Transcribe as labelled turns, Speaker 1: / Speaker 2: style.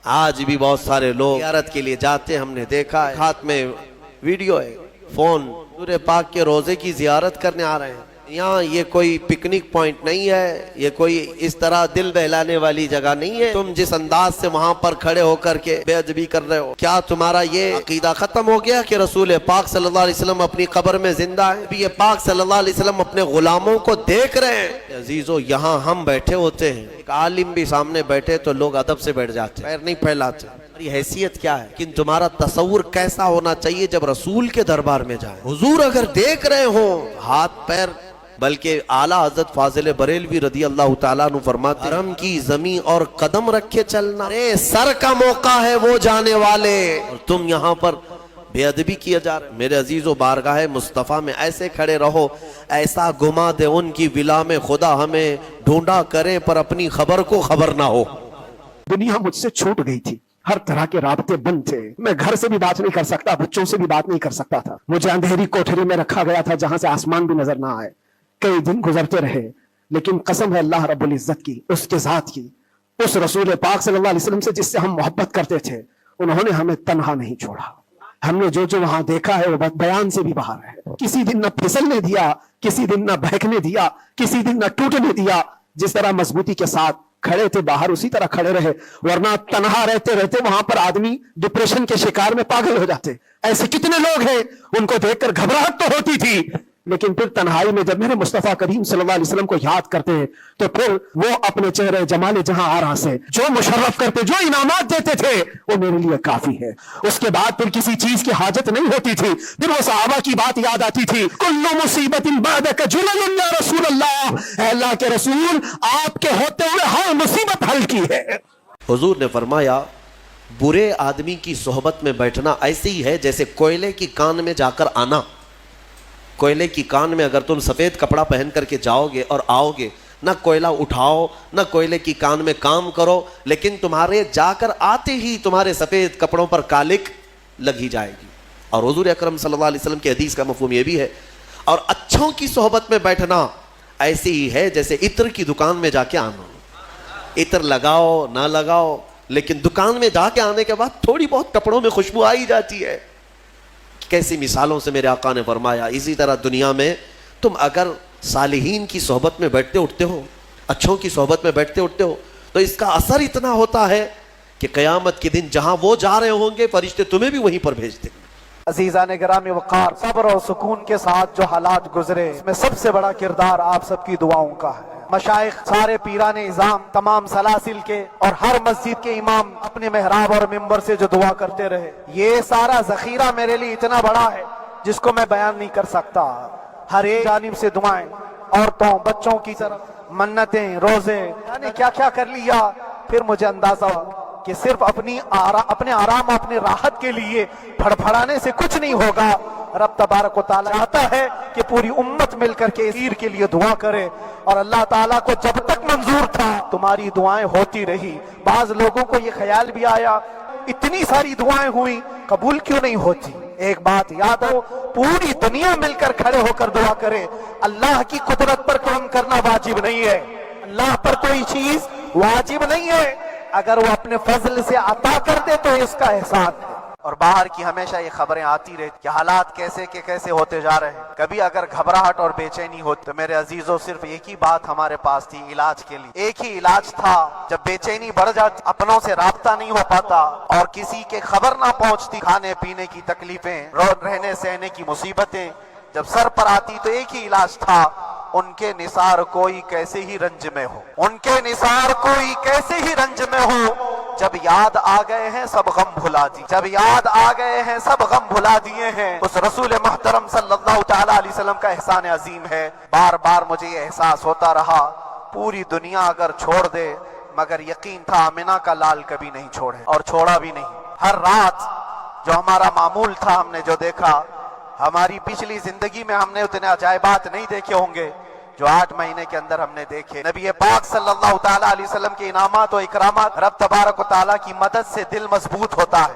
Speaker 1: آج بھی بہت سارے لوگ زیارت کے لیے جاتے ہیں، ہم نے دیکھا ہے، ہاتھ میں ویڈیو ہے، فون، حضور پاک کے روزے کی زیارت کرنے آ رہے ہیں۔ یہاں یہ کوئی پکنک پوائنٹ نہیں ہے، یہ کوئی اس طرح دل بہلانے والی جگہ نہیں ہے۔ تم جس انداز سے وہاں پر کھڑے ہو کر کے بے ادبی کر رہے ہو، کیا تمہارا یہ عقیدہ ختم ہو گیا کہ رسول پاک صلی اللہ علیہ وسلم اپنی قبر میں زندہ ہے؟ نبی پاک صلی اللہ علیہ وسلم اپنے غلاموں کو دیکھ رہے ہیں۔ عزیزو، یہاں ہم بیٹھے ہوتے ہیں، ایک عالم بھی سامنے بیٹھے تو لوگ ادب سے بیٹھ جاتے ہیں، پیر نہیں پھیلاتے۔ تمہاری حیثیت کیا ہے؟ لیکن تمہارا تصور کیسا ہونا چاہیے جب رسول کے دربار میں جائیں؟ حضور اگر دیکھ رہے ہوں، ہاتھ پیر، بلکہ اعلیٰ حضرت فاضل بریلوی رضی اللہ تعالیٰ عنہ فرماتے ہیں، حرم کی زمین اور قدم رکھے چلنا، ارے سر کا موقع ہے وہ جانے والے، اور تم یہاں پر بے ادبی کیا جا رہے۔ میرے عزیزو، بارگاہ مصطفیٰ میں ایسے کھڑے رہو، ایسا گما دے ان کی ولا میں خدا ہمیں ڈھونڈا کرے پر اپنی خبر کو خبر نہ ہو۔
Speaker 2: دنیا مجھ سے چھوٹ گئی تھی، ہر طرح کے رابطے بند تھے، میں گھر سے بھی بات نہیں کر سکتا، بچوں سے بھی بات نہیں کر سکتا تھا، مجھے اندھیری کوٹھری میں رکھا گیا تھا جہاں سے آسمان بھی نظر نہ آئے۔ کئی دن گزرتے رہے، لیکن قسم ہے اللہ رب العزت کی، اس کے ذات کی، اس رسول پاک صلی اللہ علیہ وسلم سے جس سے ہم محبت کرتے تھے، انہوں نے ہمیں تنہا نہیں چھوڑا۔ ہم نے جو وہاں دیکھا ہے وہ بیان سے بھی باہر ہے۔ کسی دن نہ پھسلنے دیا، کسی دن نہ بہکنے دیا، کسی دن نہ ٹوٹنے دیا۔ جس طرح مضبوطی کے ساتھ کھڑے تھے باہر، اسی طرح کھڑے رہے، ورنہ تنہا رہتے رہتے وہاں پر آدمی ڈپریشن کے شکار میں پاگل ہو جاتے۔ ایسے کتنے لوگ ہیں، ان کو دیکھ کر گھبراہٹ تو ہوتی تھی، لیکن پھر تنہائی میں جب میرے مصطفیٰ کریم صلی اللہ علیہ وسلم کو یاد کرتے ہیں تو پھر وہ اپنے چہرے جمال جہاں آرا سے جو مشرف کرتے، جو انعامات دیتے تھے، وہ میرے لیے کافی ہے۔ اس کے بعد پھر کسی چیز کی حاجت نہیں ہوتی تھی، پھر وہ صحابہ کی بات یاد آتی تھی، کل مصیبت بعدک جلل یا رسول اللہ، اے اللہ کے رسول، آپ کے ہوتے ہوئے ہر مصیبت حل کی ہے۔
Speaker 1: حضور نے فرمایا، برے آدمی کی صحبت میں بیٹھنا ایسے ہی ہے جیسے کوئلے کی کان میں جا کر آنا۔ کوئلے کی کان میں اگر تم سفید کپڑا پہن کر کے جاؤ گے اور آؤ گے، نہ کوئلہ اٹھاؤ نہ کوئلے کی کان میں کام کرو، لیکن تمہارے جا کر آتے ہی تمہارے سفید کپڑوں پر کالک لگی جائے گی۔ اور حضور اکرم صلی اللہ علیہ وسلم کی حدیث کا مفہوم یہ بھی ہے، اور اچھوں کی صحبت میں بیٹھنا ایسی ہی ہے جیسے عطر کی دکان میں جا کے آنا۔ عطر لگاؤ نہ لگاؤ، لیکن دکان میں جا کے آنے کے بعد تھوڑی بہت کپڑوں میں خوشبو آئی جاتی ہے۔ کیسی مثالوں سے میرے آقا نے فرمایا۔ اسی طرح دنیا میں تم اگر صالحین کی صحبت میں بیٹھتے اٹھتے ہو، اچھوں کی صحبت میں بیٹھتے اٹھتے ہو، تو اس کا اثر اتنا ہوتا ہے کہ قیامت کے دن جہاں وہ جا رہے ہوں گے، فرشتے تمہیں بھی وہیں پر بھیج دیں گے۔
Speaker 3: عزیزان گرامی وقار، صبر اور سکون کے ساتھ جو حالات گزرے، اس میں سب سے بڑا کردار آپ سب کی دعاؤں کا ہے۔ مشائخ، سارے پیران اعظام، تمام سلاسل کے اور ہر مسجد کے امام اپنے محراب اور منبر سے جو دعا کرتے رہے، یہ سارا ذخیرہ میرے لیے اتنا بڑا ہے جس کو میں بیان نہیں کر سکتا۔ ہر ایک جانب سے دعائیں، عورتوں بچوں کی طرف منتیں، روزے، نے کیا کیا کر لیا۔ پھر مجھے اندازہ ہوا کہ صرف اپنے آرام اپنے راحت کے لیے پھڑپھڑانے سے کچھ نہیں ہوگا۔ رب تبارک و تعالیٰ چاہتا ہے کہ پوری امت مل کر کے اسیر کے لیے دعا کرے، اور اللہ تعالیٰ کو جب تک منظور تھا تمہاری دعائیں ہوتی رہی۔ بعض لوگوں کو یہ خیال بھی آیا، اتنی ساری دعائیں ہوئی، قبول کیوں نہیں ہوتی؟ ایک بات یاد ہو، پوری دنیا مل کر کھڑے ہو کر دعا کرے۔ اللہ کی قدرت پر کام کرنا واجب نہیں ہے، اللہ پر کوئی چیز واجب نہیں ہے، اگر وہ اپنے فضل سے عطا کر دے تو اس کا احسان ہے۔ اور باہر کی ہمیشہ یہ خبریں آتی رہتی کہ حالات کیسے کے کیسے ہوتے جا رہے ہیں۔ کبھی اگر گھبراہٹ اور بے چینی ہوتی تو میرے عزیزوں صرف ایک ہی بات ہمارے پاس تھی علاج کے لیے، ایک ہی علاج تھا۔ جب بے چینی بڑھ جاتی، اپنوں سے رابطہ نہیں ہو پاتا اور کسی کے خبر نہ پہنچتی، کھانے پینے کی تکلیفیں، رہنے سہنے کی مصیبتیں جب سر پر آتی، تو ایک ہی علاج تھا، ان کے نثار کوئی کیسے ہی رنج میں ہو، ان کے نثار کوئی کیسے ہی رنج میں ہو۔ جب یاد آ گئے ہیں سب غم بھلا دی، جب یاد آ گئے ہیں سب غم بھلا دیے ہیں۔ اس رسول محترم صلی اللہ تعالیٰ علیہ وسلم کا احسان عظیم ہے۔ بار بار مجھے یہ احساس ہوتا رہا، پوری دنیا اگر چھوڑ دے، مگر یقین تھا آمنہ کا لال کبھی نہیں چھوڑے، اور چھوڑا بھی نہیں۔ ہر رات جو ہمارا معمول تھا، ہم نے جو دیکھا، ہماری پچھلی زندگی میں ہم نے اتنے عجائبات نہیں دیکھے ہوں گے جو 8 مہینے کے اندر ہم نے دیکھے۔ نبی پاک صلی اللہ تعالیٰ علیہ وسلم کے انعامات و اکرامات، رب تبارک و تعالیٰ کی مدد سے دل مضبوط ہوتا ہے۔